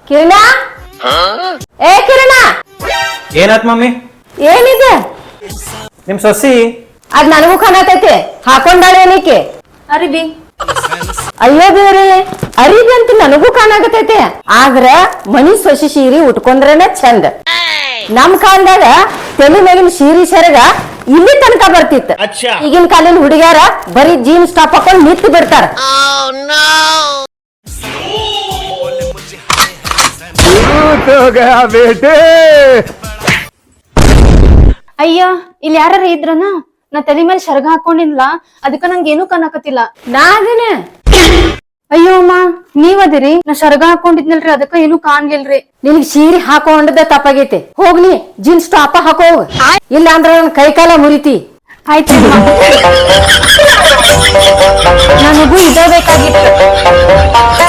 ಕಿರಣ ಏ ಕಿರಣ ಏನಾತ್ ಮಮ್ಮಿ? ಏನಿದೆ ನಿಮ್ ಸೊಸಿ ಅದ್ ನನಗೂ ಕಾಣತೈತೆ ಹಾಕೊಂಡಾಳೇನಿಕೆ ಅರಿಬಿ ಅಯ್ಯೋ ಬೇರೆ ಅರಿಬಿ ಅಂತ ನನಗೂ ಕಾಣಾಕತೈತೆ ಆದ್ರ ಮನಿ ಸೊಸಿ ಸೀರಿ ಉಟ್ಕೊಂಡ್ರೇನೆ ಚಂದ ನಮ್ ಕಾಲದಾಗ ತಲೆ ಮೇಲಿನ ಸೀರಿ ಸೆರಗ ಇಲ್ಲಿ ತನಕ ಬರ್ತಿತ್ತು ಈಗಿನ ಕಾಲಿನ ಹುಡುಗ್ಯಾರ ಬರೀ ಜೀನ್ಸ್ ಟಾಪ್ ಹಾಕೊಂಡ್ ನಿಂತು ಬಿಡ್ತಾರ ಅಯ್ಯ ಇಲ್ಲಿ ಯಾರ ಇದ್ರನ ನಾ ತಲೆ ಮೇಲೆ ಶರ್ಗ ಹಾಕೊಂಡಿನ್ಲ ಅದಕ್ಕ ನಂಗೆ ಏನು ಕಾಣಕತ್ತಿಲ್ಲ. ನಾದೇನೆ ಅಯ್ಯೋ ಅಮ್ಮ ನೀವದಿರಿ ನಾ ಶರ್ಗ ಹಾಕೊಂಡಿದ್ನಲ್ರಿ ಅದಕ್ಕ ಏನು ಕಾಣ್ಲಿಲ್ರಿ. ನಿನಗ್ ಸೀರೆ ಹಾಕೊಂಡದ ತಪ್ಪಾಗೈತೆ ಹೋಗ್ನಿ ಜೀನ್ಸ್ ಟಾಪ ಹಾಕೋ ಇಲ್ಲ ಅಂದ್ರ ನನ್ ಕೈ ಕಾಲ ಮುರಿತಿ. ಆಯ್ತು ನನಗೂ ಇದ ಬೇಕಾಗಿತ್ತು.